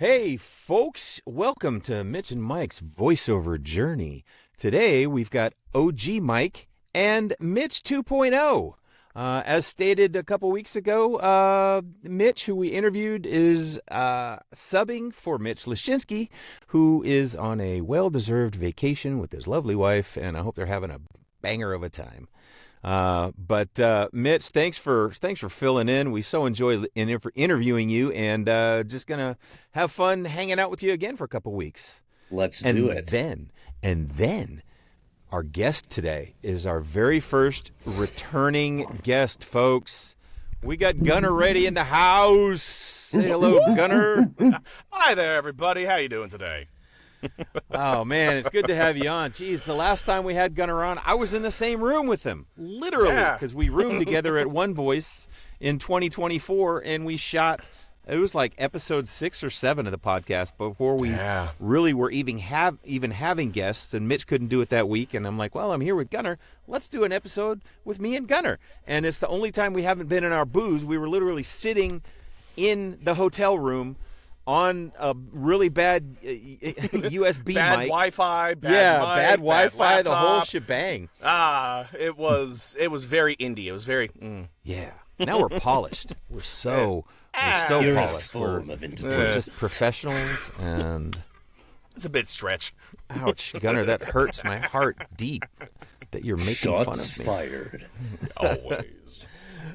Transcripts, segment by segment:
Hey, folks, welcome to Mitch and Mike's voiceover journey. Today, we've got OG Mike and Mitch 2.0. As stated a couple weeks ago, Mitch, who we interviewed, is subbing for Mitch Lashinsky, who is on a well-deserved vacation with his lovely wife, and I hope they're having a banger of a time. But Mitch, thanks for filling in. We so enjoy interviewing you, and just gonna have fun hanging out with you again for a couple weeks. Let's do it. And then our guest today is our very first returning guest, folks. We got Gunnar Ready in the house. Say hello, Gunnar. Hi there, everybody. How you doing today? Oh, man, it's good to have you on. Jeez, the last time we had Gunnar on, I was in the same room with him, literally, because we roomed together at One Voice in 2024, and we shot, it was like episode 6 or 7 of the podcast before we really were even having guests, and Mitch couldn't do it that week, and I'm like, well, I'm here with Gunnar. Let's do an episode with me and Gunnar. And it's the only time we haven't been in our booths. We were literally sitting in the hotel room on a really bad USB bad mic. Wi-Fi, bad mic, bad Wi-Fi, bad the whole shebang. It was very indie. It was very Yeah. Now we're polished. We're so polished. We're just professionals, and it's a bit stretch. Ouch, Gunnar, that hurts my heart deep that you're making fun of me. Shots fired. Always.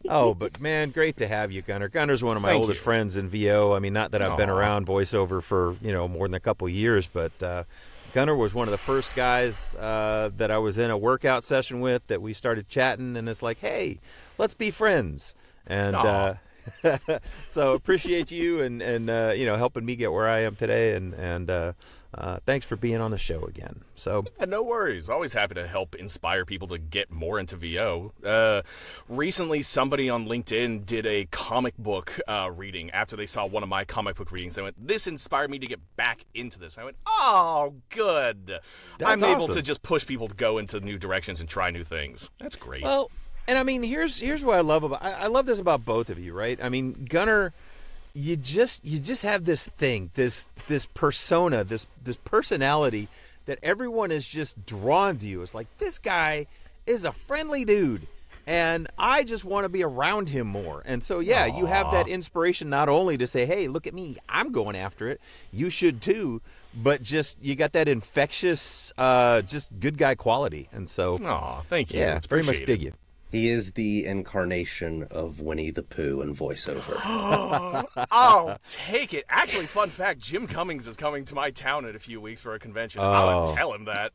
Oh, but man, great to have you, Gunnar. Gunnar's one of my oldest friends in VO. I mean, not that I've been around voiceover for, more than a couple years, but Gunnar was one of the first guys that I was in a workout session with that we started chatting, and it's like, hey, let's be friends. And so appreciate you and helping me get where I am today, and thanks for being on the show again. So no worries. Always happy to help inspire people to get more into VO. Recently, somebody on LinkedIn did a comic book reading after they saw one of my comic book readings. They went, "This inspired me to get back into this." I went, "Oh, good." I'm able to just push people to go into new directions and try new things. That's great. Well, and I mean, here's what I love about I love this about both of you, right? I mean, Gunnar, you just have this thing, this persona, this personality that everyone is just drawn to you. It's like, this guy is a friendly dude, and I just want to be around him more. And so, you have that inspiration not only to say, hey, look at me, I'm going after it. You should too. But just, you got that infectious, just good guy quality. And so, thank you. Yeah, it's very much dig you. He is the incarnation of Winnie the Pooh in voiceover. I'll take it. Actually, fun fact, Jim Cummings is coming to my town in a few weeks for a convention. I'll tell him that.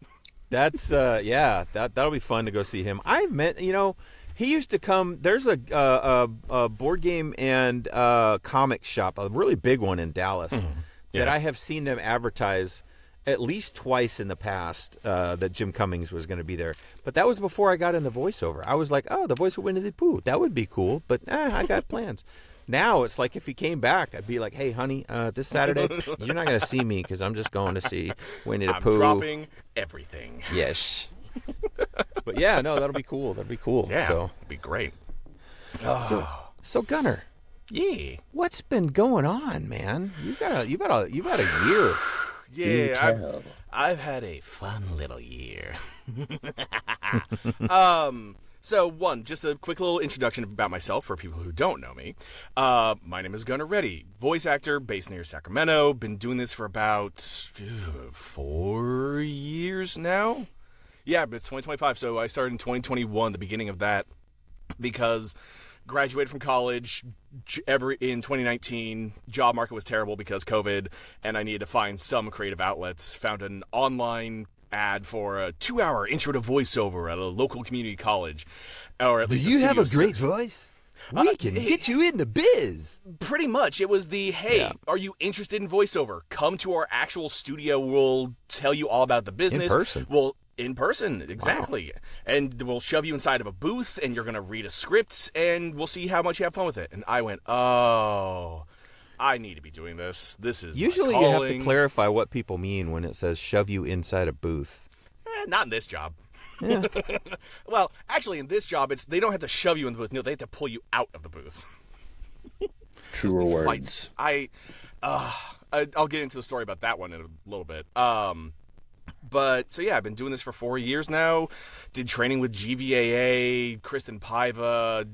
That's, that'll be fun to go see him. I met, he used to come, there's a board game and comic shop, a really big one in Dallas, that I have seen them advertise at least twice in the past that Jim Cummings was going to be there. But that was before I got into voiceover. I was like, the voice of Winnie the Pooh, that would be cool. But I got plans. Now it's like if he came back, I'd be like, hey, honey, this Saturday, you're not going to see me because I'm just going to see Winnie the Pooh. I'm dropping everything. Yes. But yeah, no, that'll be cool. That'll be cool. Yeah, so it'd be great. So Gunnar. Yeah. What's been going on, man? You've had a year. Yeah, I've had a fun little year. So just a quick little introduction about myself for people who don't know me. My name is Gunnar Ready, voice actor based near Sacramento. Been doing this for about 4 years now. Yeah, but it's 2025, so I started in 2021, the beginning of that, because graduated from college in 2019. Job market was terrible because COVID, and I needed to find some creative outlets. Found an online ad for a 2-hour intro to voiceover at a local community college, or at least. Do you have a great voice? We can get you in the biz. Pretty much. It was are you interested in voiceover? Come to our actual studio. We'll tell you all about the business. In person. In person, exactly. Wow. And we'll shove you inside of a booth, and you're going to read a script, and we'll see how much you have fun with it. And I went, I need to be doing this. This is usually my you calling. have to clarify what people mean when it says shove you inside a booth. Not in this job. Yeah. Well, actually, in this job, they don't have to shove you in the booth. No, they have to pull you out of the booth. Truer words. Fights. I'll get into the story about that one in a little bit. But so yeah, I've been doing this for 4 years now. Did training with GVAA, Kristen Paiva,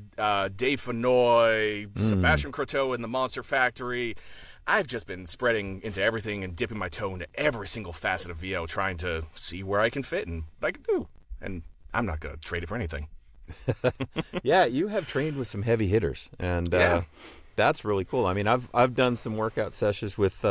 Dave Fenoy, Sebastian Croteau in the Monster Factory. I've just been spreading into everything and dipping my toe into every single facet of VO, trying to see where I can fit and what I can do. And I'm not going to trade it for anything. Yeah, you have trained with some heavy hitters, and that's really cool. I mean, I've done some workout sessions with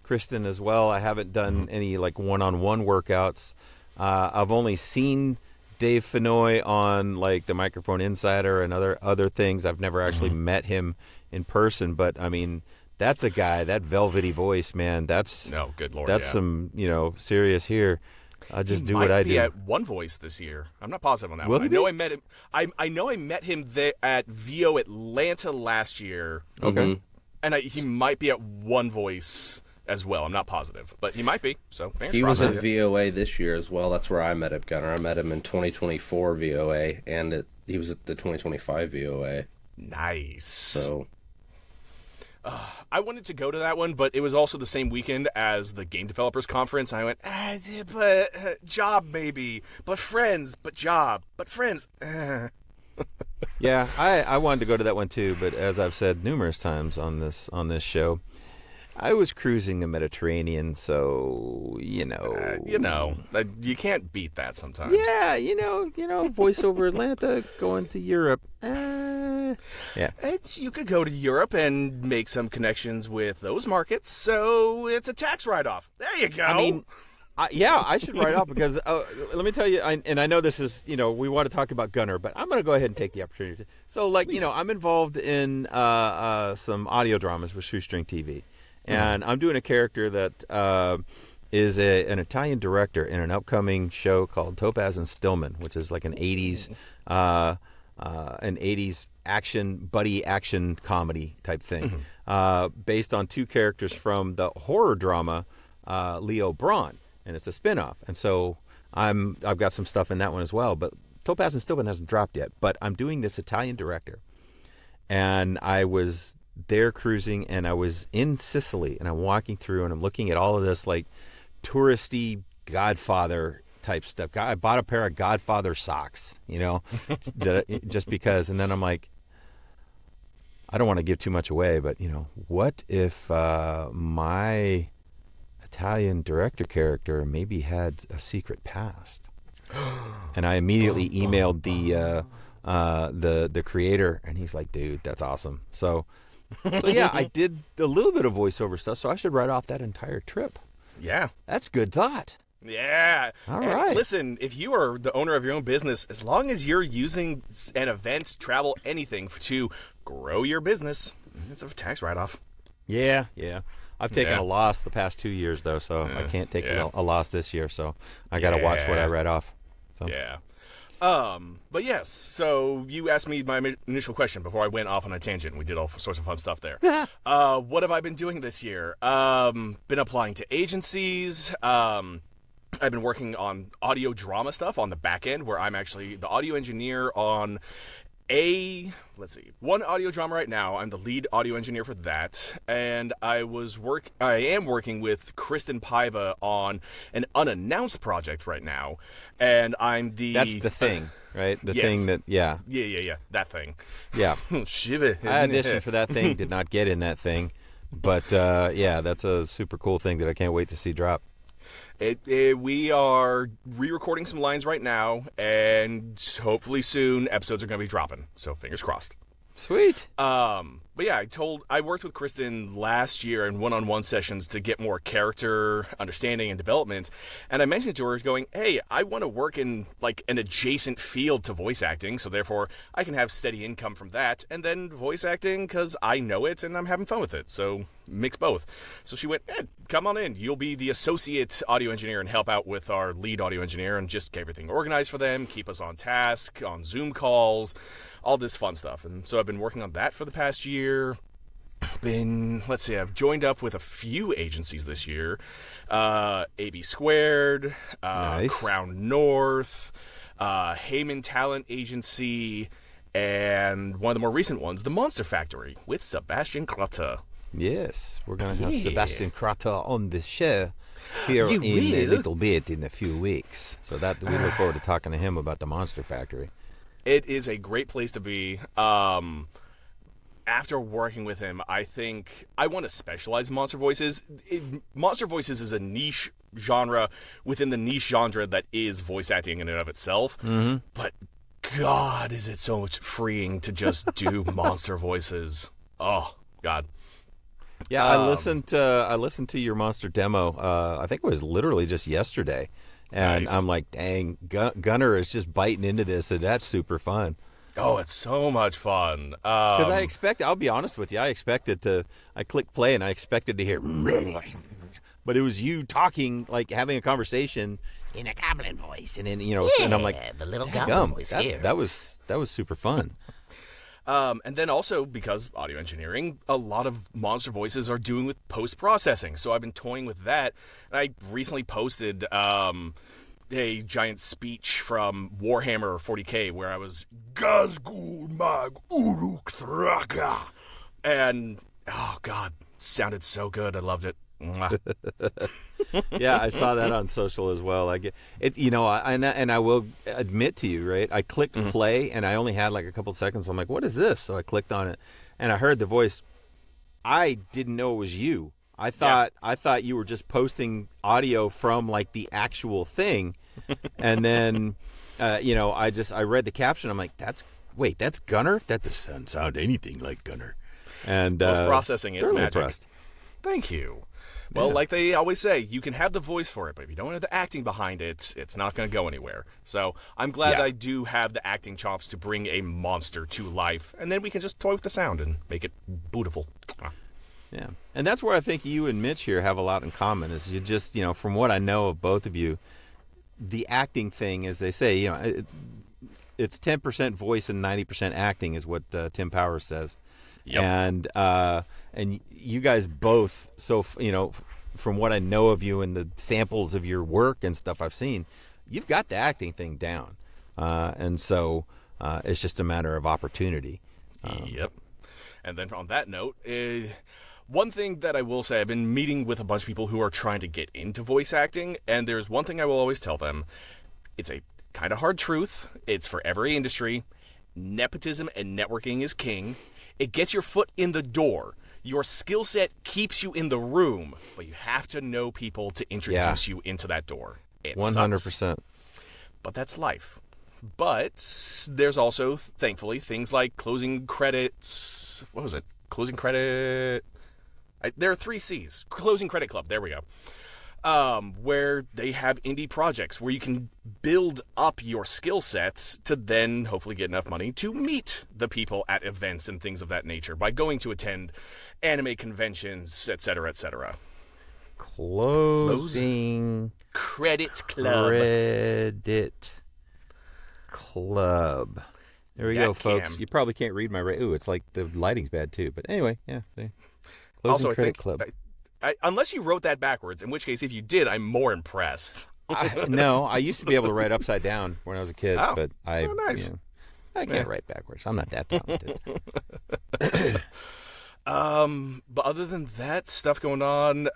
Kristen as well. I haven't done any like one-on-one workouts. I've only seen Dave Fenoy on like the Microphone Insider and other things. I've never actually met him in person, but I mean, that's a guy, that velvety voice, man. That's good Lord, that's some serious here. I just do what I do. He might be at One Voice this year. I'm not positive on that Will one. he I know be? I met him. I know I met him there at VO Atlanta last year. Okay. And he might be at One Voice as well. I'm not positive, but he might be. So fingers He crossed. was at VOA this year as well. That's where I met him, Gunnar. I met him in 2024 VOA, and he was at the 2025 VOA. Nice. So I wanted to go to that one, but it was also the same weekend as the Game Developers Conference. I went, but job maybe, but friends, but job, but friends. Yeah, I wanted to go to that one too, but as I've said numerous times on this show, I was cruising the Mediterranean, so you can't beat that sometimes. Yeah, voiceover Atlanta, going to Europe. Yeah. You could go to Europe and make some connections with those markets, so it's a tax write-off. There you go. I mean, I should write off because let me tell you, and I know this is, we want to talk about Gunnar, but I'm going to go ahead and take the opportunity. So, I'm involved in some audio dramas with Shoestring TV, and I'm doing a character that is an Italian director in an upcoming show called Topaz and Stillman, which is like an 80s buddy action comedy type thing, based on two characters from the horror drama Leo Braun, and it's a spinoff. And so I've got some stuff in that one as well. But Topaz and Stillman hasn't dropped yet. But I'm doing this Italian director, and I was there cruising, and I was in Sicily, and I'm walking through, and I'm looking at all of this like touristy Godfather type stuff. I bought a pair of Godfather socks, just because. And then I'm like, I don't want to give too much away, but what if my Italian director character maybe had a secret past? And I immediately emailed the creator, and he's like, dude, that's awesome. So yeah, I did a little bit of voiceover stuff, so I should write off that entire trip. Yeah. That's good thought. Yeah. All and right. Listen, if you are the owner of your own business, as long as you're using an event, travel, anything to grow your business, it's a tax write-off. Yeah. I've taken a loss the past 2 years, though, so I can't take a loss this year, so I got to watch what I write off. So. Yeah. But yes, so you asked me my initial question before I went off on a tangent. We did all sorts of fun stuff there. What have I been doing this year? Been applying to agencies. I've been working on audio drama stuff on the back end, where I'm actually the audio engineer on one audio drama right now. I'm the lead audio engineer for that, and I am working with Kristen Paiva on an unannounced project right now, and I'm That's the thing, right? The yes. thing that, yeah, that thing. Yeah. Shiva. I auditioned for that thing, did not get in that thing, but that's a super cool thing that I can't wait to see drop. We are re-recording some lines right now, and hopefully soon episodes are going to be dropping. So fingers crossed. Sweet. But yeah, I worked with Kristen last year in one-on-one sessions to get more character understanding and development. And I mentioned to her, going, hey, I want to work in like an adjacent field to voice acting, so therefore I can have steady income from that, and then voice acting because I know it and I'm having fun with it. So mix both. So she went, come on in. You'll be the associate audio engineer and help out with our lead audio engineer and just get everything organized for them, keep us on task, on Zoom calls, all this fun stuff. And so I've been working on that for the past year. I've joined up with a few agencies this year. AB Squared, Nice. Crown North, Heyman Talent Agency, and one of the more recent ones, the Monster Factory with Sebastian Croteau. Yes, we're going to have Sebastian Kratter on the show here in a little bit in a few weeks. So that we look forward to talking to him about the Monster Factory. It is a great place to be. After working with him, I think I want to specialize in monster voices. Monster voices is a niche genre within the niche genre that is voice acting in and of itself. Mm-hmm. But God, is it so much freeing to just do monster voices. Oh, God. Yeah, I listened to your monster demo. I think it was literally just yesterday, and Nice. I'm like, dang, Gunnar is just biting into this, and that's super fun. Oh, it's so much fun. Because I'll be honest with you, I clicked play and I expected to hear, but it was you talking, like having a conversation in a goblin voice, and then and I'm like, the little goblin voice here. that was super fun. And then also, because audio engineering, a lot of monster voices are doing with post-processing. So I've been toying with that. And I recently posted a giant speech from Warhammer 40K where I was Gazgul Mag Uruk Thraka. And, oh, God, sounded so good. I loved it. Mwah. Yeah, I saw that on social as well. I get it, and I will admit to you, right? I clicked play, and I only had like a couple seconds. I'm like, "What is this?" So I clicked on it, and I heard the voice. I didn't know it was you. I thought you were just posting audio from like the actual thing, and then, I read the caption. I'm like, "That's Gunnar. That doesn't sound anything like Gunnar." And Post-processing, it's magic. Impressed. Thank you. Well, like they always say, you can have the voice for it, but if you don't have the acting behind it, it's not going to go anywhere. So I'm glad I do have the acting chops to bring a monster to life, and then we can just toy with the sound and make it beautiful. Yeah, and that's where I think you and Mitch here have a lot in common. Is you just, from what I know of both of you, the acting thing, as they say, it's 10% voice and 90% acting, is what Tim Powers says. Yep. And you guys both, from what I know of you and the samples of your work and stuff I've seen, you've got the acting thing down. And so it's just a matter of opportunity. Yep. And then on that note, one thing that I will say, I've been meeting with a bunch of people who are trying to get into voice acting, and there's one thing I will always tell them. It's a kind of hard truth. It's for every industry. Nepotism and networking is king. It gets your foot in the door. Your skill set keeps you in the room, but you have to know people to introduce you into that door. It 100%. sucks, but that's life. But there's also, thankfully, things like closing credits. What was it? Closing credit. There are 3 C's. Closing Credit Club. There we go. Where they have indie projects where you can build up your skill sets to then hopefully get enough money to meet the people at events and things of that nature by going to attend anime conventions, etc., etc. Closing Credit Club. Credit Club. There we go, folks. You probably can't read my ooh, it's like the lighting's bad too. But anyway, yeah. Closing Also, Credit Club. Unless you wrote that backwards, in which case, if you did, I'm more impressed. No, I used to be able to write upside down when I was a kid, but nice. I can't write backwards. I'm not that talented. But other than that, stuff going on.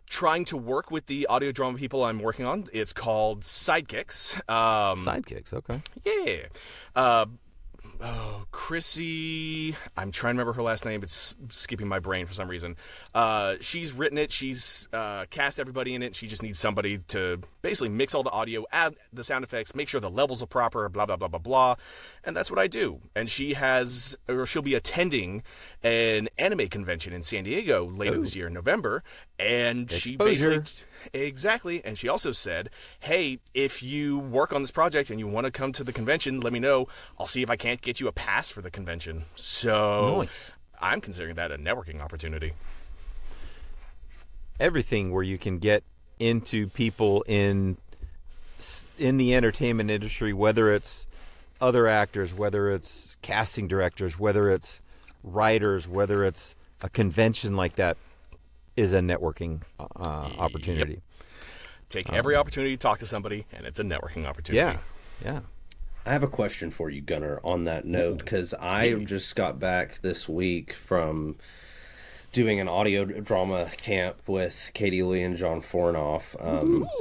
Trying to work with the audio drama people I'm working on. It's called Sidekicks. Sidekicks, okay. Yeah. Chrissy, I'm trying to remember her last name. It's skipping my brain for some reason. She's written it. She's cast everybody in it. She just needs somebody to basically mix all the audio, add the sound effects, make sure the levels are proper, blah, blah, blah, blah, blah. And that's what I do. And she'll be attending an anime convention in San Diego later this year in November. And she basically... Exactly. And she also said, hey, if you work on this project and you want to come to the convention, let me know. I'll see if I can't get you a pass for the convention. So nice. I'm considering that a networking opportunity. Everything where you can get into people in the entertainment industry, whether it's other actors, whether it's casting directors, whether it's writers, whether it's a convention like that, is a networking opportunity. Yep. Take every opportunity to talk to somebody, and it's a networking opportunity. Yeah. I have a question for you, Gunnar, on that note, because I just got back this week from doing an audio drama camp with Katie Lee and John Fornoff.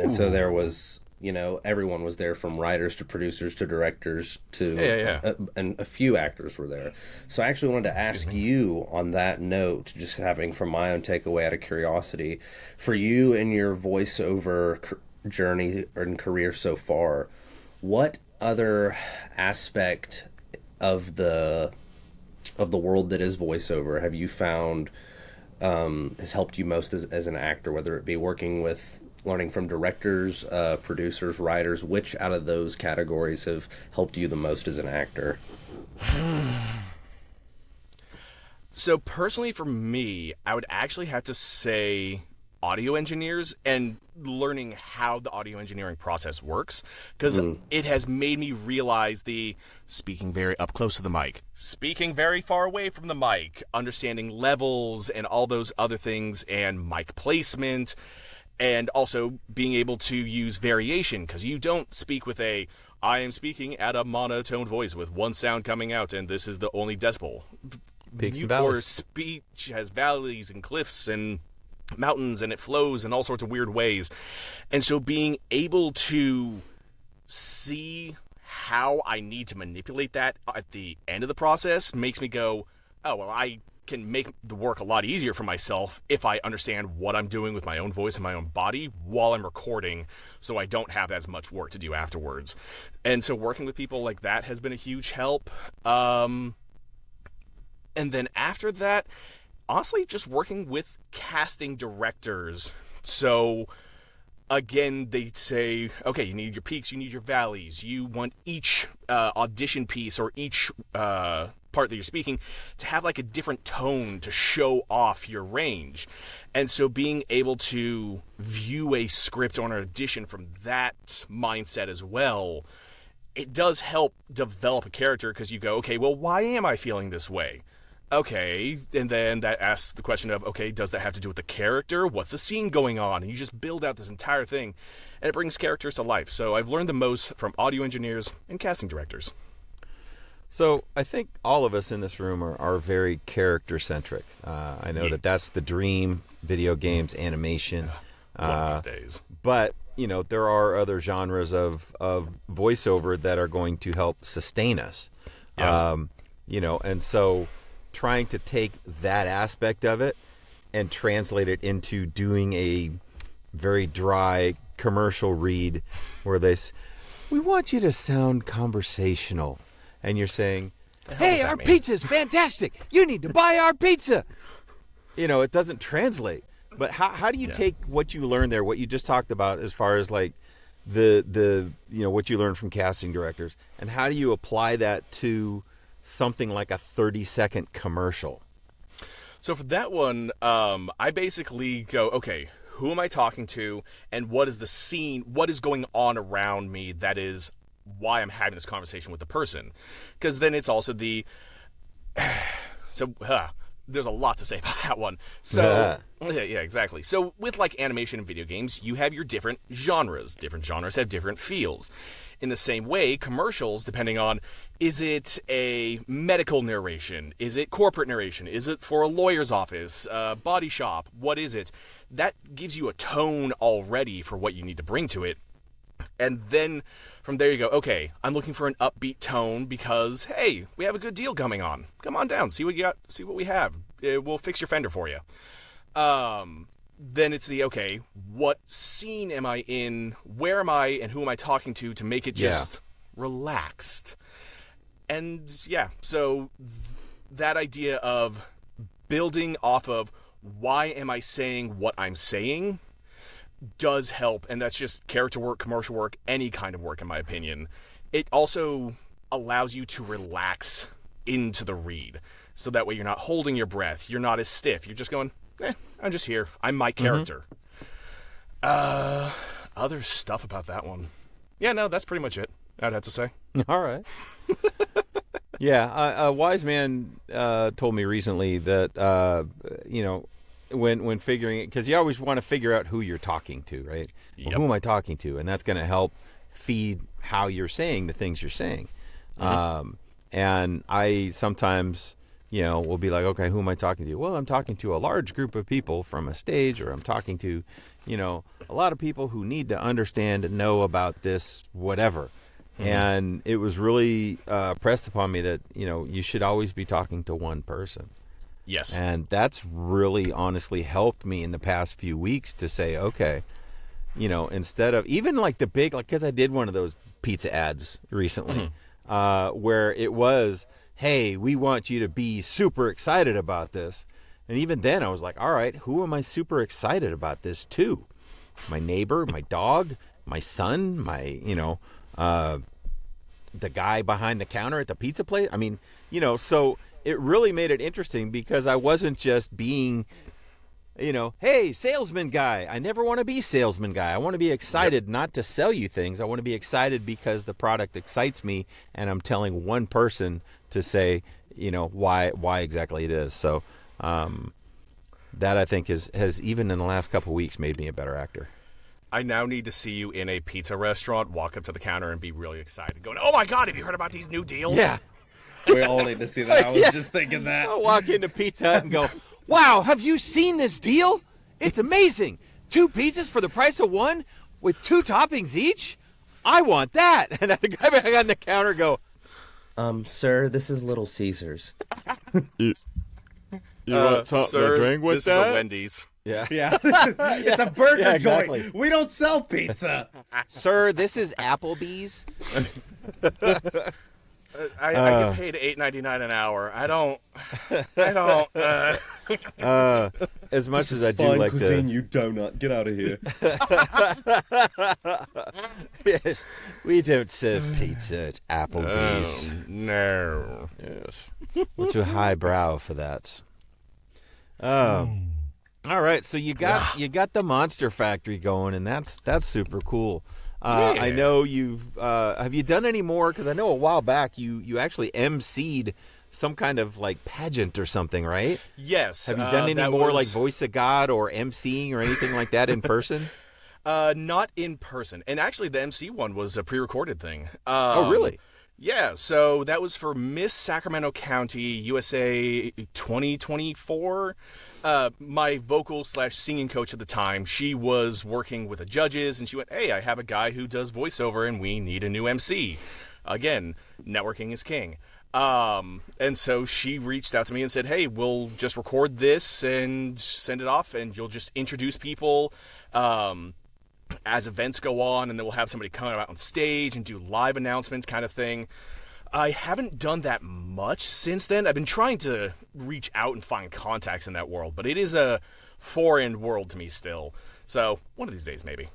And so there was, everyone was there, from writers to producers to directors to, and a few actors were there. So I actually wanted to ask you on that note, just having from my own takeaway out of curiosity, for you and your voiceover journey and career so far, what other aspect of the world that is voiceover have you found has helped you most as an actor, whether it be learning from directors, producers, writers? Which out of those categories have helped you the most as an actor? So personally for me, I would actually have to say audio engineers, and learning how the audio engineering process works, because it has made me realize the speaking very up close to the mic, speaking very far away from the mic, understanding levels and all those other things, and mic placement, and also being able to use variation, because you don't speak with I am speaking at a monotone voice with one sound coming out and this is the only decibel. Peaks and valleys. Your speech has valleys and cliffs and mountains, and it flows in all sorts of weird ways. And so being able to see how I need to manipulate that at the end of the process makes me go, oh, well, I can make the work a lot easier for myself if I understand what I'm doing with my own voice and my own body while I'm recording, so I don't have as much work to do afterwards. And so working with people like that has been a huge help. And then after that, honestly, just working with casting directors. So, again, they say, okay, you need your peaks, you need your valleys. You want each audition piece or each part that you're speaking to have like a different tone to show off your range. And so being able to view a script or an audition from that mindset as well, it does help develop a character, because you go, okay, well, why am I feeling this way? Okay, and then that asks the question of, okay, does that have to do with the character? What's the scene going on? And you just build out this entire thing, and it brings characters to life. So I've learned the most from audio engineers and casting directors. So I think all of us in this room are very character-centric. I know that's the dream, video games, animation. One of these days. But, there are other genres of voiceover that are going to help sustain us. Yes. And so trying to take that aspect of it and translate it into doing a very dry commercial read where we want you to sound conversational, and you're saying, hey, our pizza's fantastic, you need to buy our pizza. It doesn't translate. But how do you take what you learned there, what you just talked about, as far as like the what you learned from casting directors, and how do you apply that to something like a 30-second commercial? So for that one, I basically go, okay, who am I talking to, and what is the scene, what is going on around me that is why I'm having this conversation with the person? Because then it's also there's a lot to say about that one. So, yeah, exactly. So with like animation and video games, you have your different genres. Different genres have different feels. In the same way, commercials, depending on, is it a medical narration? Is it corporate narration? Is it for a lawyer's office, body shop? What is it? That gives you a tone already for what you need to bring to it. And then from there you go, okay, I'm looking for an upbeat tone because, hey, we have a good deal coming on. Come on down, see what you got, see what we have. We'll fix your fender for you. Then it's okay, what scene am I in? Where am I? And who am I talking to make it just relaxed? And so that idea of building off of why am I saying what I'm saying does help, and that's just character work, commercial work, any kind of work in my opinion. It also allows you to relax into the read, so that way you're not holding your breath, you're not as stiff, you're just going, I'm just here, I'm my character. Other stuff about that one, that's pretty much it, I'd have to say. All right. A wise man told me recently that when figuring it, because you always want to figure out who you're talking to, right? Yep. Well, who am I talking to? And that's going to help feed how you're saying the things you're saying. And I sometimes we'll be like, okay, who am I talking to? Well, I'm talking to a large group of people from a stage, or I'm talking to, a lot of people who need to understand and know about this, whatever. Mm-hmm. And it was really pressed upon me that, you should always be talking to one person. Yes. And that's really honestly helped me in the past few weeks to say, okay, instead of even like the big, because I did one of those pizza ads recently, where it was, hey, we want you to be super excited about this. And even then I was like, all right, who am I super excited about this to? My neighbor, my dog, my son, my, the guy behind the counter at the pizza place. I mean, so it really made it interesting because I wasn't just being, hey, salesman guy. I never want to be salesman guy. I want to be excited not to sell you things. I want to be excited because the product excites me, and I'm telling one person to say, why exactly it is. So that I think has even in the last couple of weeks made me a better actor. I now need to see you in a pizza restaurant, walk up to the counter and be really excited, going, oh my God, have you heard about these new deals? Yeah. We all need to see that. I was just thinking that. I'll walk into Pizza Hut and go, wow, have you seen this deal? It's amazing. 2 pizzas for the price of 1 with 2 toppings each? I want that. And the guy behind the counter go, sir, this is Little Caesars. You want sir, a drink with this that? is a Wendy's. Yeah. It's a burger exactly. joint. We don't sell pizza. Sir, this is Applebee's. I get paid $8.99 an hour. I don't. As much as I do fine like cuisine, you donut. Get out of here. Yes, we don't serve pizza at Applebee's. No. Yes, we're too highbrow for that. All right, so you got the Monster Factory going, and that's super cool. I know you've have you done any more? Because I know a while back you actually emceed some kind of like pageant or something, right? Yes. Have you done any more like Voice of God or emceeing or anything like that in person? Not in person. And actually, the MC one was a pre-recorded thing. Oh, really? Yeah, so that was for Miss Sacramento County, USA 2024. My vocal/singing coach at the time, she was working with the judges, and she went, hey, I have a guy who does voiceover, and we need a new MC. Again, networking is king. And so she reached out to me and said, hey, we'll just record this and send it off, and you'll just introduce people as events go on, and then we'll have somebody come out on stage and do live announcements kind of thing. I haven't done that much since then. I've been trying to reach out and find contacts in that world, but it is a foreign world to me still. So one of these days, maybe.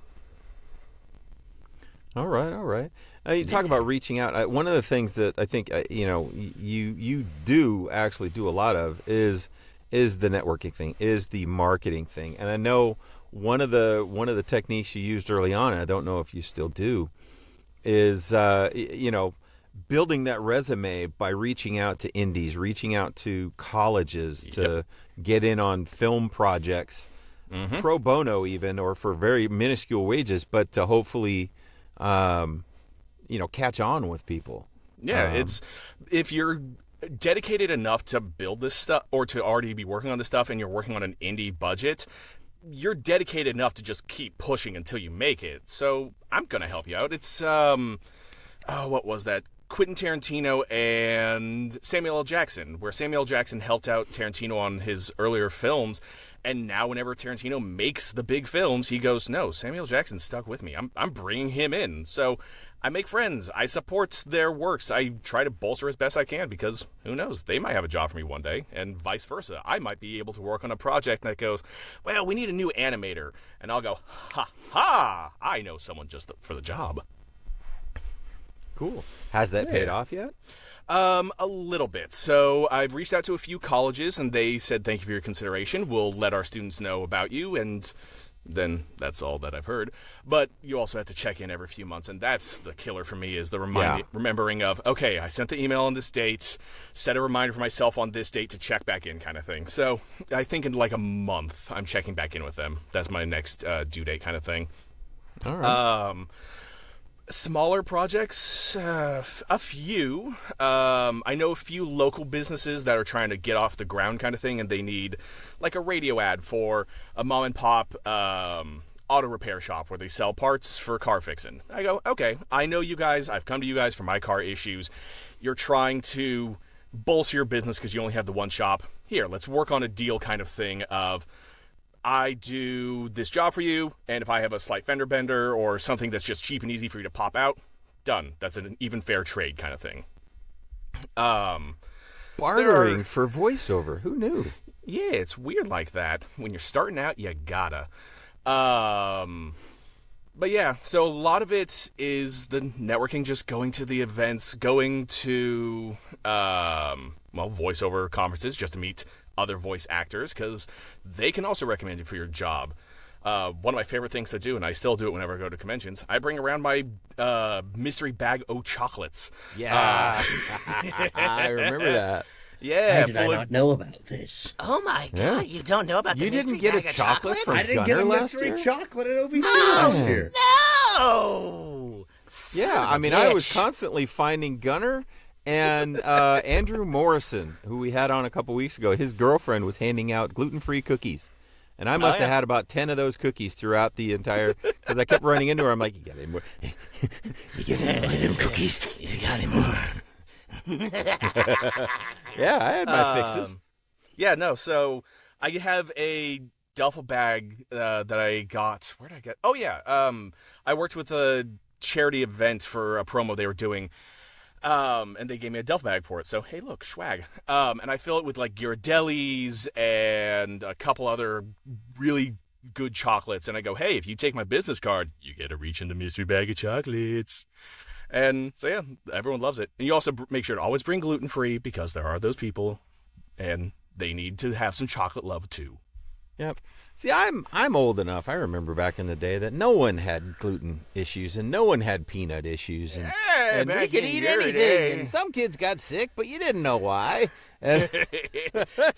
All right. You talk about reaching out. One of the things that I think you do actually do a lot of is the networking thing, is the marketing thing, and I know one of the techniques you used early on, and I don't know if you still do, is building that resume by reaching out to indies, reaching out to colleges to get in on film projects, pro bono even, or for very minuscule wages, but to hopefully, catch on with people. Yeah, it's if you're dedicated enough to build this stuff or to already be working on this stuff and you're working on an indie budget, you're dedicated enough to just keep pushing until you make it. So I'm going to help you out. It's, what was that? Quentin Tarantino and Samuel L. Jackson, where Samuel L. Jackson helped out Tarantino on his earlier films. And now whenever Tarantino makes the big films, he goes, no, Samuel L. Jackson's stuck with me. I'm bringing him in. So I make friends. I support their works. I try to bolster as best I can because who knows? They might have a job for me one day and vice versa. I might be able to work on a project that goes, well, we need a new animator. And I'll go, ha, I know someone just for the job. Cool. Has that paid off yet? A little bit. So I've reached out to a few colleges and they said, thank you for your consideration. We'll let our students know about you. And then that's all that I've heard. But you also have to check in every few months. And that's the killer for me, is the remembering of, okay, I sent the email on this date, set a reminder for myself on this date to check back in kind of thing. So I think in like a month, I'm checking back in with them. That's my next due date kind of thing. All right. Smaller projects, a few. I know a few local businesses that are trying to get off the ground kind of thing, and they need like a radio ad for a mom and pop auto repair shop where they sell parts for car fixing. I go, okay, I know you guys. I've come to you guys for my car issues. You're trying to bolster your business because you only have the one shop. Here, let's work on a deal kind of thing of, I do this job for you, and if I have a slight fender bender or something that's just cheap and easy for you to pop out, done. That's an even fair trade kind of thing. Bartering for voiceover. Who knew? Yeah, it's weird like that. When you're starting out, you gotta. But yeah, so a lot of it is the networking, just going to the events, going to, voiceover conferences just to meet other voice actors, because they can also recommend you for your job. One of my favorite things to do, and I still do it whenever I go to conventions, I bring around my mystery bag of chocolates. Yeah. I remember that. Yeah. How did I not know about this? Oh my God! You don't know about the You mystery didn't get bag a of chocolate chocolates? from I didn't get a Gunnar last mystery year? chocolate at OVC last year. No. Son Yeah, of a I mean, I was bitch. constantly finding Gunnar and Andrew Morrison, who we had on a couple weeks ago. His girlfriend was handing out gluten-free cookies. And I must have had about 10 of those cookies throughout the entire, because I kept running into her. I'm like, you got any more? You got any more of them cookies? You got any more? Yeah, I had my fixes. Yeah, no, so I have a duffel bag that I got. Where did I get? Oh, yeah. I worked with a charity event for a promo they were doing. And they gave me a duffel bag for it. So, hey, look, swag. And I fill it with like Ghirardelli's and a couple other really good chocolates. And I go, hey, if you take my business card, you get to reach in the mystery bag of chocolates. And so, yeah, everyone loves it. And you also make sure to always bring gluten-free, because there are those people and they need to have some chocolate love too. Yep. See, I'm old enough. I remember back in the day that no one had gluten issues and no one had peanut issues, and, and we back could in eat your anything. day. And some kids got sick, but you didn't know why. And,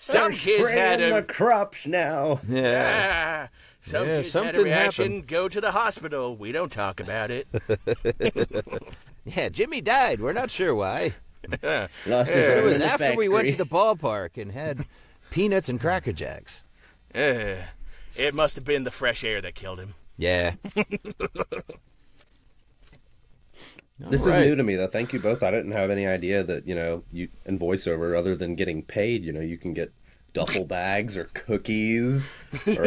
Some kids had the a crops now. yeah. some Yeah, kids had a something reaction. happened. Go to the hospital. We don't talk about it. Yeah, Jimmy died. We're not sure why. Lost his It arm was in the after we went to factory. the ballpark and had peanuts and Cracker Jacks. It must have been the fresh air that killed him. Yeah. This is new to me, though. Thank you both. I didn't have any idea that, you in voiceover, other than getting paid, you can get duffel bags or cookies. Or,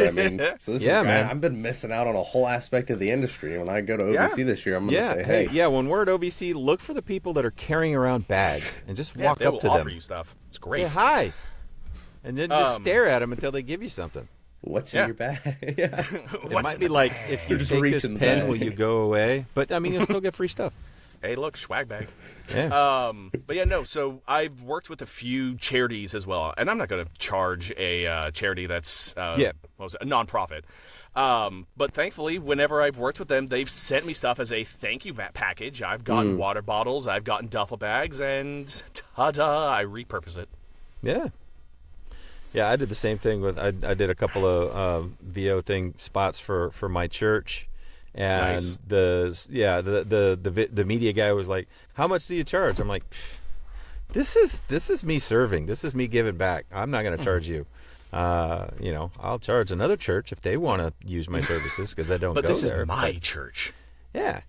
so this Yeah, is, man. I've been missing out on a whole aspect of the industry. When I go to OVC this year, I'm going to say, hey. Yeah, when we're at OVC, look for the people that are carrying around bags and just Yeah, walk they up will to offer them. you stuff. It's great. Say hi. And then just stare at them until they give you something. What's in your bag? Yeah. It might be like, if you Just take reach this in the pen, bag. will you go away? But, you'll still get free stuff. Hey, look, swag bag. Yeah. But yeah, no. So I've worked with a few charities as well, and I'm not going to charge a charity that's a nonprofit. But thankfully, whenever I've worked with them, they've sent me stuff as a thank you package. I've gotten water bottles, I've gotten duffel bags, and ta-da! I repurpose it. Yeah. Yeah, I did the same thing with, I did a couple of VO spots for my church. And Nice. the media guy was like, "How much do you charge?" I'm like, "This is me serving. This is me giving back. I'm not going to charge you. I'll charge another church if they want to use my services, because I don't But go this there." is my church. Yeah.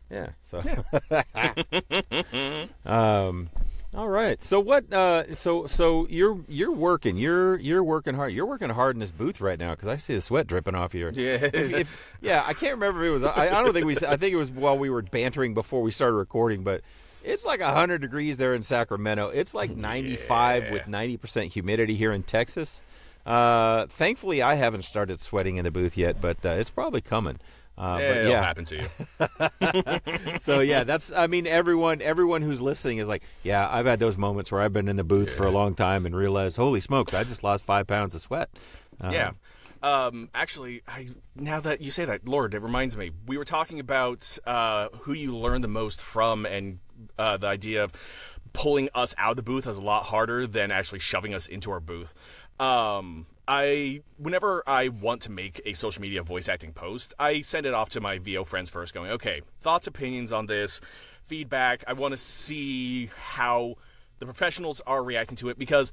So, all right. So what? So you're working. You're working hard. You're working hard in this booth right now, because I see the sweat dripping off you. Yeah. I can't remember if it was. I don't think I think it was while we were bantering before we started recording, but. It's like 100 degrees there in Sacramento. It's like 95 with 90% humidity here in Texas. Thankfully, I haven't started sweating in the booth yet, but it's probably coming. It'll happen to you. So yeah, that's. I mean, everyone who's listening is like, yeah, I've had those moments where I've been in the booth for a long time and realized, holy smokes, I just lost 5 pounds of sweat. Yeah. Actually, now that you say that, Lord, it reminds me. We were talking about who you learn the most from, and the idea of pulling us out of the booth is a lot harder than actually shoving us into our booth. I whenever I want to make a social media voice acting post, I send it off to my VO friends first, going, okay, thoughts, opinions on this, feedback. I want to see how the professionals are reacting to it, because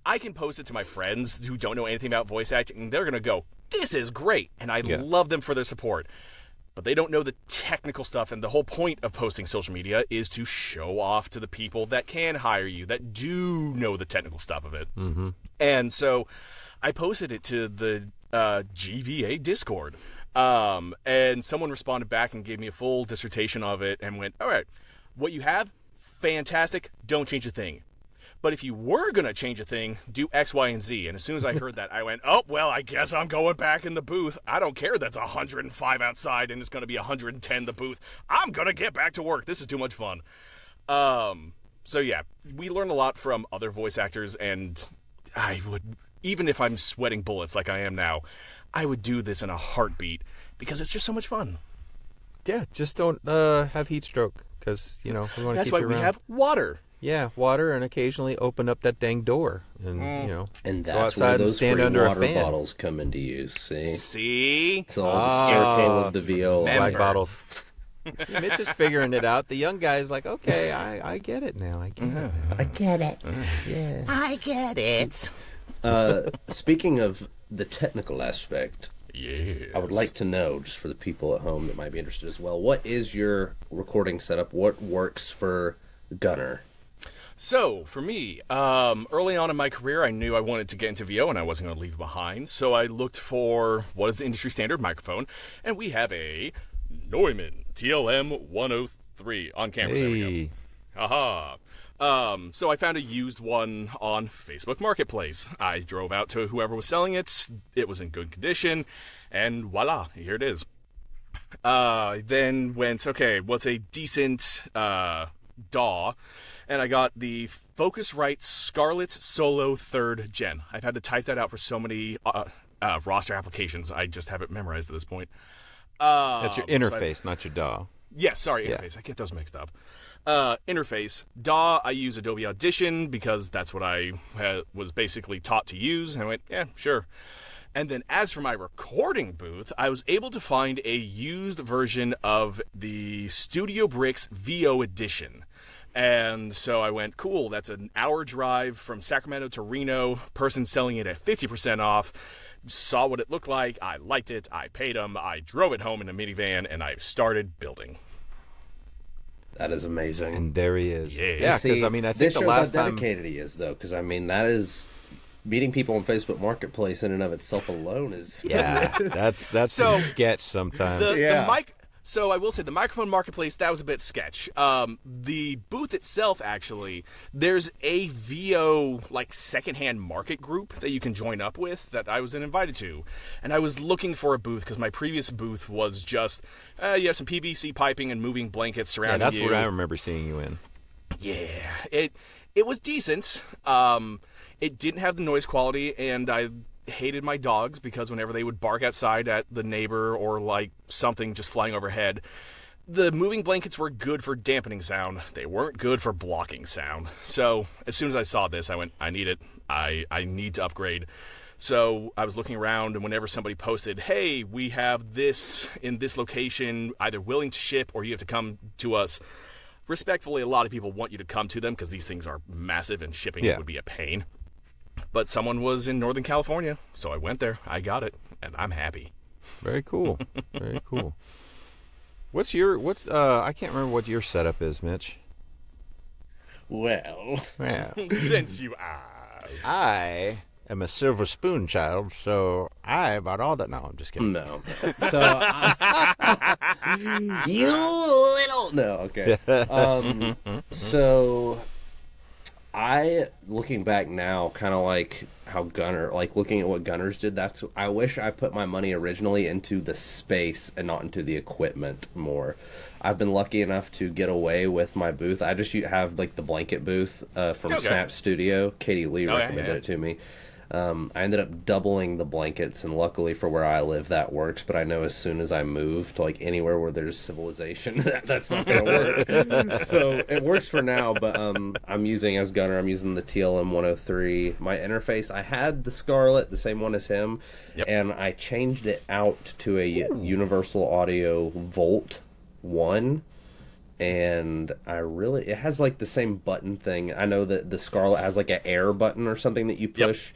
I can post it to my friends who don't know anything about voice acting, and they're going to go, this is great, and I love them for their support. But they don't know the technical stuff, and the whole point of posting social media is to show off to the people that can hire you, that do know the technical stuff of it. Mm-hmm. And so I posted it to the GVA Discord, and someone responded back and gave me a full dissertation of it and went, all right, what you have, fantastic, don't change a thing. But if you were going to change a thing, do X, Y, and Z. And as soon as I heard that, I went, oh, well, I guess I'm going back in the booth. I don't care that's 105 outside and it's going to be 110 in the booth. I'm going to get back to work. This is too much fun. So, yeah, we learn a lot from other voice actors, and I would, even if I'm sweating bullets like I am now, I would do this in a heartbeat because it's just so much fun. Yeah, just don't have heat stroke, because, we want to keep you around. That's why we have water. Yeah, water, and occasionally open up that dang door, and and go that's outside where and those stand free under water a fan. bottles come into use. See, It's it's all the circle of the VO. Swag bottles. Mitch is figuring it out. The young guy's like, okay, I get it now. I get it now. I get it. Yeah. I get it. Speaking of the technical aspect, Yes. I would like to know, just for the people at home that might be interested as well, what is your recording setup? What works for Gunnar? So, for me, early on in my career, I knew I wanted to get into VO and I wasn't going to leave it behind. So I looked for what is the industry standard microphone, and we have a Neumann TLM 103 on camera. There we go. Aha. So I found a used one on Facebook Marketplace. I drove out to whoever was selling it. It was in good condition, and voila, here it is. Then went, okay, what's a decent DAW? And I got the Focusrite Scarlett Solo 3rd Gen. I've had to type that out for so many roster applications. I just have it memorized at this point. That's your interface, not your DAW. Yes, sorry, interface. I get those mixed up. Interface. DAW, I use Adobe Audition because that's what I was basically taught to use. And I went, yeah, sure. And then as for my recording booth, I was able to find a used version of the Studio Bricks VO Edition. And so I went, cool, that's an hour drive from Sacramento to Reno, person selling it at 50% off. Saw what it looked like, I liked it, I paid him, I drove it home in a minivan, and I started building. That is amazing. And there he is. Yeah, because I think this the shows last how time. dedicated he is, though, because that is meeting people on Facebook Marketplace in and of itself alone is. Yeah, that's So, some sketch sometimes. The mic. So I will say the microphone marketplace, that was a bit sketch. The booth itself, actually, there's a VO secondhand market group that you can join up with that I was invited to, and I was looking for a booth because my previous booth was just you have some PVC piping and moving blankets surrounding that's you. what I remember seeing you in. Yeah, it was decent. It didn't have the noise quality, and I hated my dogs because whenever they would bark outside at the neighbor or something just flying overhead, the moving blankets were good for dampening sound. They weren't good for blocking sound. So as soon as I saw this, I went, I need it. I need to upgrade. So I was looking around, and whenever somebody posted, hey, we have this in this location, either willing to ship or you have to come to us. Respectfully, a lot of people want you to come to them because these things are massive and shipping would be a pain. But someone was in Northern California, so I went there. I got it, and I'm happy. Very cool. Very cool. I can't remember what your setup is, Mitch. Well, Yeah. Since you asked. I am a silver spoon child, so I bought all that. No, I'm just kidding. no. So, you little. No, okay. So, looking back now, kind of like how Gunnar, looking at what Gunnar's did, I wish I put my money originally into the space and not into the equipment more. I've been lucky enough to get away with my booth. I just have the blanket booth from Snap Studio. Katie Lee recommended it to me. I ended up doubling the blankets, and luckily for where I live, that works. But I know as soon as I move to like anywhere where there's civilization, that's not going to work. So it works for now. But I'm using I'm using the TLM 103. My interface, I had the Scarlett, the same one as him, and I changed it out to a Universal Audio Volt 1. And it has like the same button thing. I know that the Scarlett has like an air button or something that you push,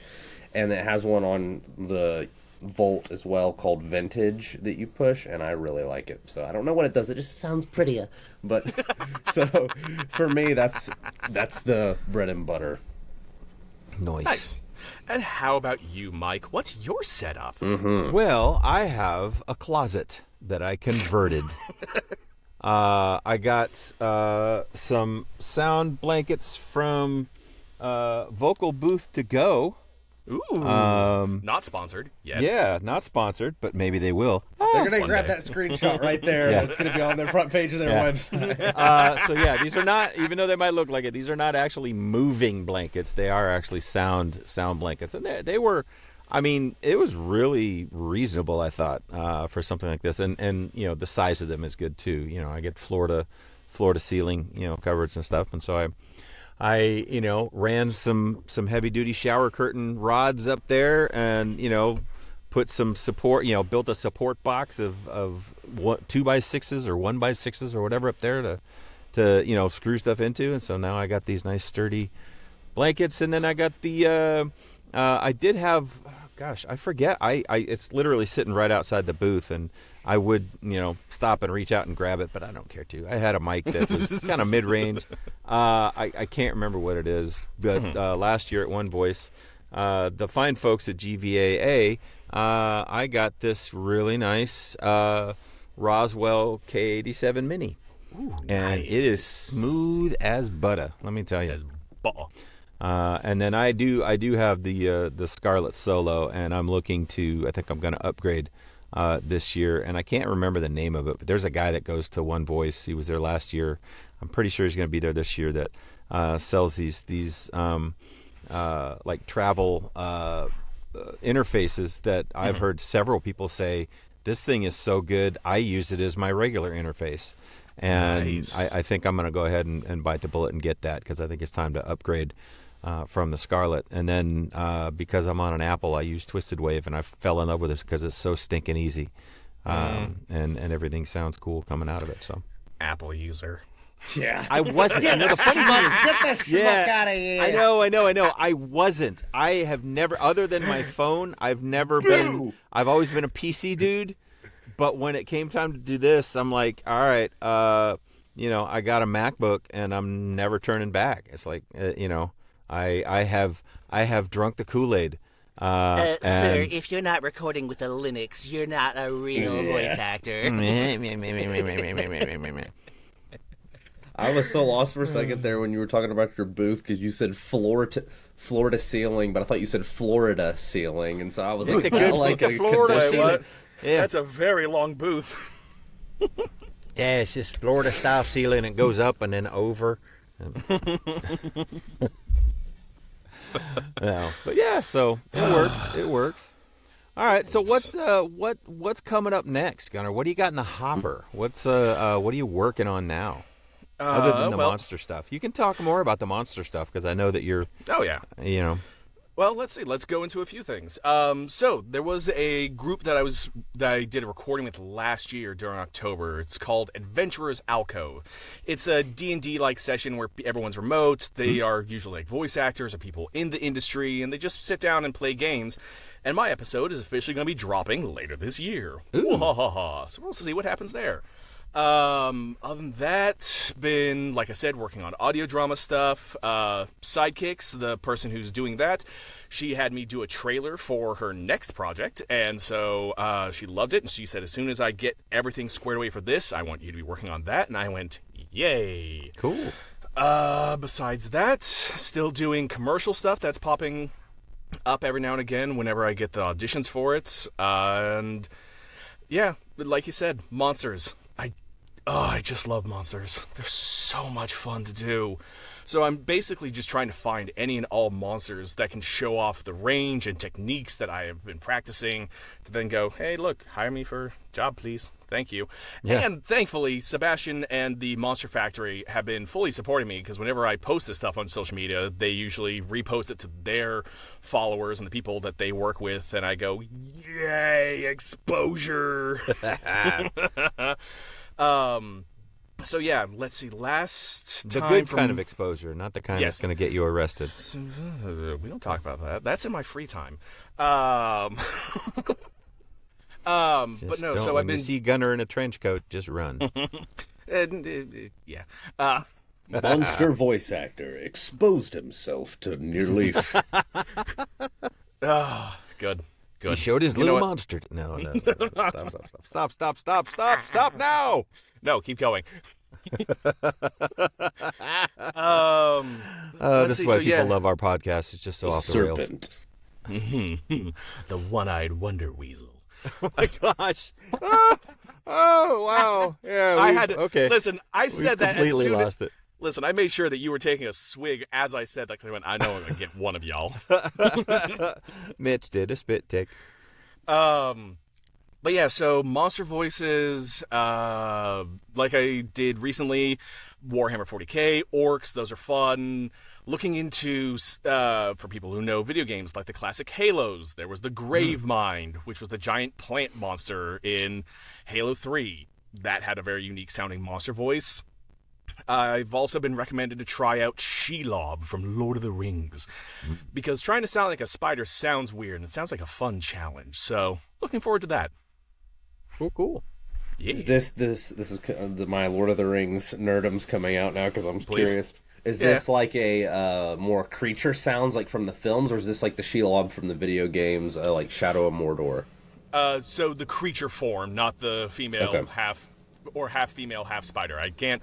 and it has one on the Volt as well called Vintage that you push, and I really like it. So I don't know what it does. It just sounds prettier. But so for me, that's the bread and butter. Nice. And how about you, Mike? What's your setup? Well, I have a closet that I converted. I got some sound blankets from Vocal Booth to Go. Ooh, not sponsored yet. Yeah, not sponsored, but maybe they will. They're going to grab that screenshot right there. Yeah. It's going to be on their front page of their website. So yeah, these are not, even though they might look like it, these are not actually moving blankets. They are actually sound blankets. And they were, I mean, it was really reasonable, I thought, for something like this. And you know, the size of them is good too. You know, I get floor to ceiling, you know, coverage and stuff. And so I you know, ran some heavy duty shower curtain rods up there, and you know, put some support, you know, built a support box of 2x6s or 1x6s or whatever up there to you know, screw stuff into. And so now I got these nice sturdy blankets. And then I got the I did have, gosh, I forget. It's literally sitting right outside the booth, and I would, you know, stop and reach out and grab it, but I don't care to. I had a mic that was kind of mid-range. I can't remember what it is, but last year at One Voice, the fine folks at GVAA, I got this really nice Roswell K87 Mini. Ooh, and nice. It is smooth as butter, let me tell you. And then I do have the Scarlett Solo, and I'm looking to, I think I'm going to upgrade this year, and I can't remember the name of it, but there's a guy that goes to One Voice. He was there last year. I'm pretty sure he's going to be there this year, that sells these like travel interfaces that I've heard several people say, this thing is so good, I use it as my regular interface. And Nice. I think I'm going to go ahead and bite the bullet and get that, because I think it's time to upgrade from the Scarlett. And then because I'm on an Apple, I use Twisted Wave, and I fell in love with it because it's so stinking easy. And everything sounds cool coming out of it. So Apple user. Yeah. I wasn't. You know, the funny thing is, Get the schmuck out of here. I know. I wasn't. I have never, other than my phone, I've never been, I've always been a PC dude. But when it came time to do this, I'm like, all right, you know, I got a MacBook, and I'm never turning back. It's like, you know, I have drunk the Kool-Aid. Sir, and if you're not recording with a Linux, you're not a real voice actor. I was so lost for a second there when you were talking about your booth, because you said floor to ceiling, but I thought you said Florida ceiling, and so I was like, It's a good- like it's a a Florida condition. ceiling. What? Yeah. That's a very long booth. Yeah, it's just Florida style ceiling. It goes up and then over. No, but yeah, so it works. All right, so what's coming up next, Gunnar? What do you got in the hopper? What are you working on now? Other than the monster stuff, you can talk more about the monster stuff, because I know that you're. Oh yeah. You know. Well, let's see. Let's go into a few things. So there was a group that I did a recording with last year during October. It's called Adventurers Alcove. It's a D&D like session where everyone's remote. They are usually like voice actors or people in the industry, and they just sit down and play games. And my episode is officially going to be dropping later this year. So we'll see what happens there. Other than that, been, like I said, working on audio drama stuff. Sidekicks, the person who's doing that, she had me do a trailer for her next project, and so she loved it, and she said, as soon as I get everything squared away for this, I want you to be working on that, and I went, yay. Cool. Besides that, still doing commercial stuff that's popping up every now and again whenever I get the auditions for it, and yeah, like you said, monsters. I just love monsters. They're so much fun to do. So I'm basically just trying to find any and all monsters that can show off the range and techniques that I have been practicing to then go, hey, look, hire me for a job, please. Thank you. Yeah. And thankfully, Sebastian and the Monster Factory have been fully supporting me because whenever I post this stuff on social media, they usually repost it to their followers and the people that they work with, and I go, yay, exposure. So yeah, let's see. Last the time good kind of exposure, not the kind that's going to get you arrested. We don't talk about that. That's in my free time. But no. So I've been. You see Gunnar in a trench coat, just run. Yeah. Monster voice actor exposed himself to nearly. Good. He showed his little monster. No. Stop now. No, keep going. This is why people love our podcast. It's just so off the rails. Serpent. The one-eyed wonder weasel. Oh my gosh. Oh wow. Yeah. I had to, okay. Listen, I said that as completely soon lost it. Listen, I made sure that you were taking a swig as I said that because I went, I know I'm going to get one of y'all. Mitch did a spit take. But yeah, so monster voices, like I did recently, Warhammer 40k, orcs, those are fun. Looking into, for people who know video games, like the classic Halos, there was the Gravemind, which was the giant plant monster in Halo 3. That had a very unique sounding monster voice. I've also been recommended to try out Shelob from Lord of the Rings, because trying to sound like a spider sounds weird, and it sounds like a fun challenge, so looking forward to that. Cool. Yeah. Is this is my Lord of the Rings nerdums coming out now because I'm curious. Is this like a more creature sounds like from the films, or is this like the Shelob from the video games, like Shadow of Mordor? So the creature form, not the female half female, half spider. I can't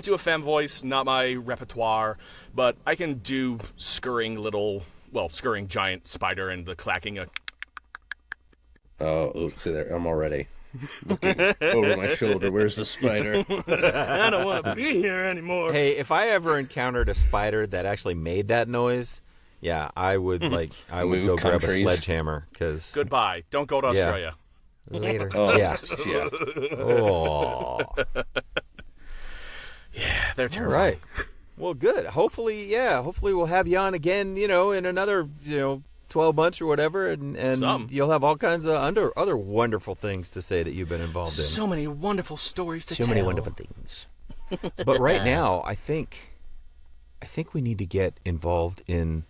do a femme voice, not my repertoire, but I can do scurrying giant spider and the clacking. See there, I'm already looking over my shoulder. Where's the spider? I don't want to be here anymore. Hey, if I ever encountered a spider that actually made that noise, yeah, I would go grab a sledgehammer. Cause goodbye. Don't go to Australia. Later. Yeah. Oh. Yeah, they're terrifying. All right. Well, good. Hopefully we'll have you on again, in another, 12 months or whatever, and you'll have all kinds of other wonderful things to say that you've been involved in. So many wonderful stories to tell. So many wonderful things. But right now, I think we need to get involved in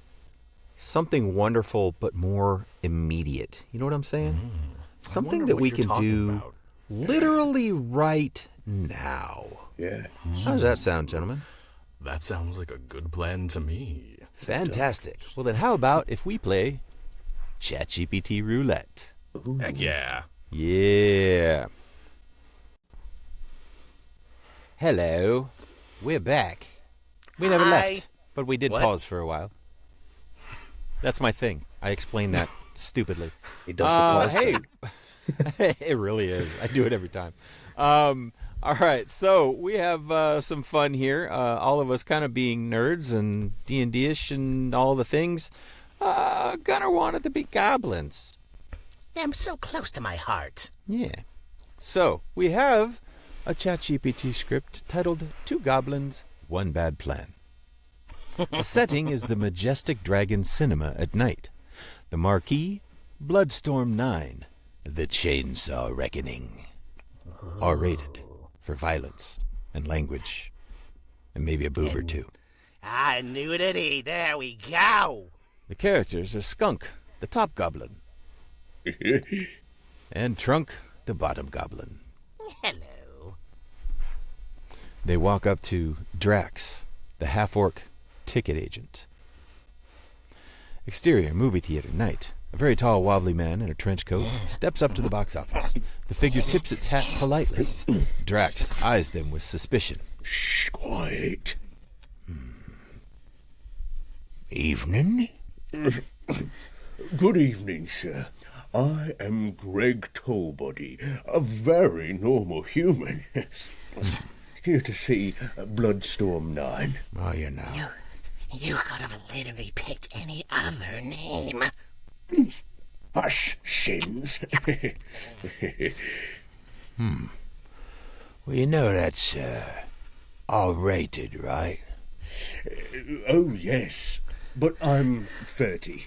something wonderful but more immediate. You know what I'm saying? Something that we can do literally right now. Yeah. How does that sound, gentlemen? That sounds like a good plan to me. Fantastic. Well, then how about if we play ChatGPT Roulette? Ooh. Heck yeah. Yeah. Hello. We're back. We never left, but we did pause for a while. That's my thing. I explain that stupidly. He does the pause hey. It really is. I do it every time. All right, so we have some fun here. All of us kind of being nerds and D&D-ish and all the things. Gunnar wanted to be goblins. I'm so close to my heart. Yeah. So we have a ChatGPT script titled 2 Goblins, 1 Bad Plan. The setting is the majestic Dragon Cinema at night. The marquee, Bloodstorm 9, The Chainsaw Reckoning. R-rated. For violence and language. And maybe a boob or two. Nudity. There we go. The characters are Skunk, the top goblin. And Trunk, the bottom goblin. Hello. They walk up to Drax, the half-orc ticket agent. Exterior, movie theater, night. A very tall, wobbly man in a trench coat steps up to the box office. The figure tips its hat politely. Drax eyes them with suspicion. Shh, quiet. Evening? Good evening, sir. I am Greg Tallbody, a very normal human. Here to see Bloodstorm 9. Oh, you know. You could have literally picked any other name. Hush, Shins. Well, you know that's, R-rated, right? Oh, yes. But I'm 30.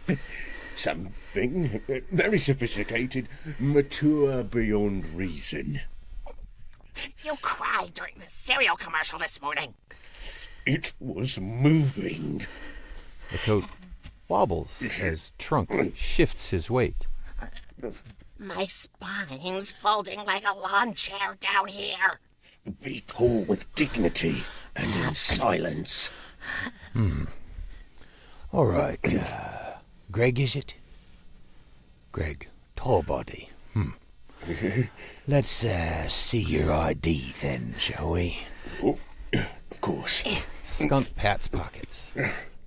Something very sophisticated, mature beyond reason. You cried during the cereal commercial this morning. It was moving. The coat wobbles as Trunk shifts his weight. My spine's folding like a lawn chair down here. Be tall with dignity and in silence. All right, Greg, is it? Greg Tallbody. Let's, see your ID then, shall we? Oh, of course. Skunk pats pockets.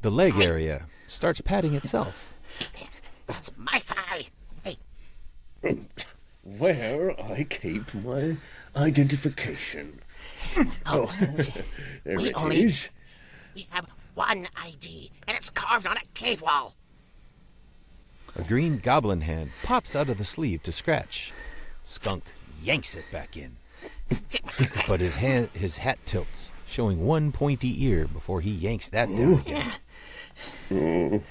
The leg area starts patting itself. That's my thigh. Hey, Where I keep my identification. oh, There we it only- is. we have one ID, and it's carved on a cave wall. A green goblin hand pops out of the sleeve to scratch. Skunk yanks it back in. But his hat tilts, showing one pointy ear before he yanks that down again.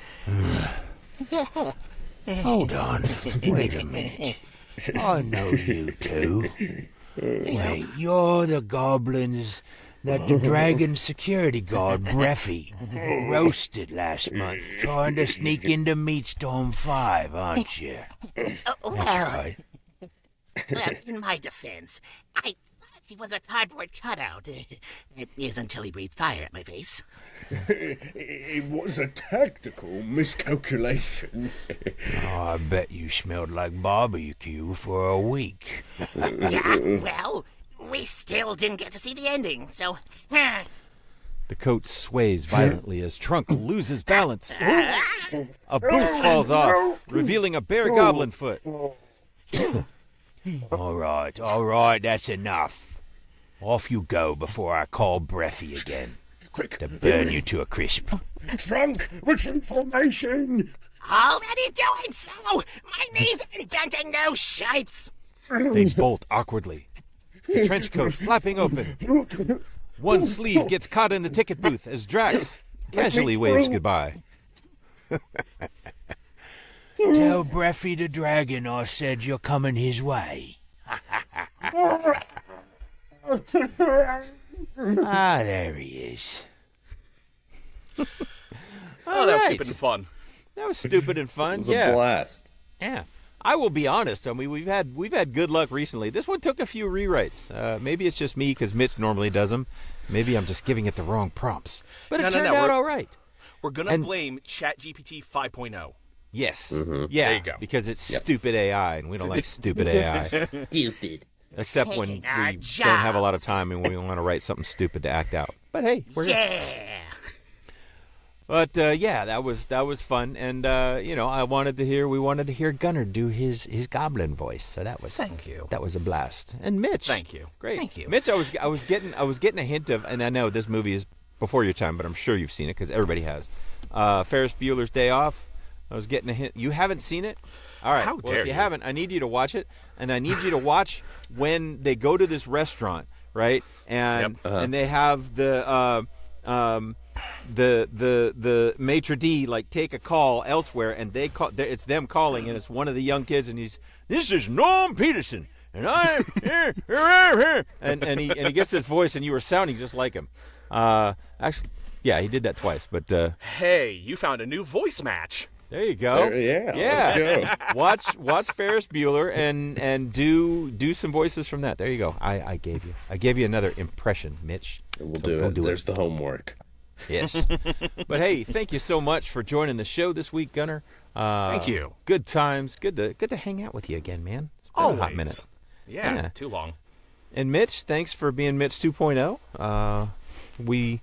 Hold on. Wait a minute. I know you two. Wait, you're the goblins that the dragon security guard, Breffy, roasted last month, trying to sneak into Meatstorm 5, aren't you? Well, Right. well, in my defense, I thought he was a cardboard cutout. It is until he breathed fire at my face. It was a tactical miscalculation. Oh, I bet you smelled like barbecue for a week. Yeah, well, we still didn't get to see the ending, so... The coat sways violently as Trunk loses balance. A boot falls off, revealing a bare goblin foot. All right, that's enough. Off you go before I call Breffy again Quick, to burn you to a crisp. Trunk, retreat formation. Already doing so! My knees are inventing new shapes! They bolt awkwardly. The trench coat flapping open. One sleeve gets caught in the ticket booth as Drax casually waves goodbye. Tell Breffy the dragon I said you're coming his way. Ah, there he is. Oh, that was right. stupid and fun. That was stupid and fun. It was Yeah. a blast. Yeah. I will be honest. I mean, we've had good luck recently. This one took a few rewrites. Maybe it's just me because Mitch normally does them. Maybe I'm just giving it the wrong prompts. But it turned out all right. We're going to blame ChatGPT 5.0. Yes. Yeah. There you go. Because it's stupid AI, and we don't like stupid AI. Stupid. Except when we Taking our don't have a lot of jobs. time and we want to write something stupid to act out. But hey, we're good. Yeah! But yeah, that was fun, and we wanted to hear Gunnar do his goblin voice, so that was Thank you. That was a blast. And Mitch, Thank you. great, Thank you. Mitch. I was getting a hint of, and I know this movie is before your time, but I'm sure you've seen it because everybody has. Ferris Bueller's Day Off. I was getting a hint. You haven't seen it? All right. How well, dare if you you. haven't, I need you to watch it, and I need you to watch when they go to this restaurant, right? And and they have the maitre d' like take a call elsewhere, and they call. It's them calling, and it's one of the young kids, and this is Norm Peterson, and I'm here, and he gets his voice, and you were sounding just like him. Actually, yeah, he did that twice, but Hey, you found a new voice match. there you go. Yeah, yeah. let's go. Watch Ferris Bueller and do some voices from that. There you go. I gave you another impression, Mitch. We'll So do go it. There's the homework. Yes. But hey, thank you so much for joining the show this week, Gunnar. Thank you. Good times. Good to hang out with you again, man. It's been a hot Always. minute. Yeah, too long. And Mitch, thanks for being Mitch 2.0. We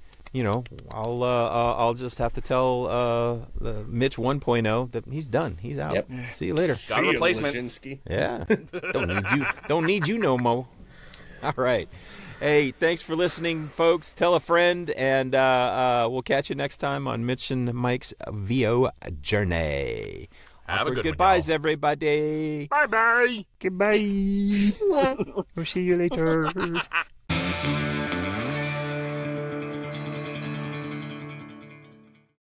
I'll just have to tell Mitch 1.0 that he's done. He's out. Yep. See you later. Got a replacement. Laczynski. Yeah. Don't need you no more. All right. Hey, thanks for listening, folks. Tell a friend, and we'll catch you next time on Mitch and Mike's VO Journey. Have a good one, goodbyes, y'all. everybody. Bye-bye. Goodbye. We'll see you later.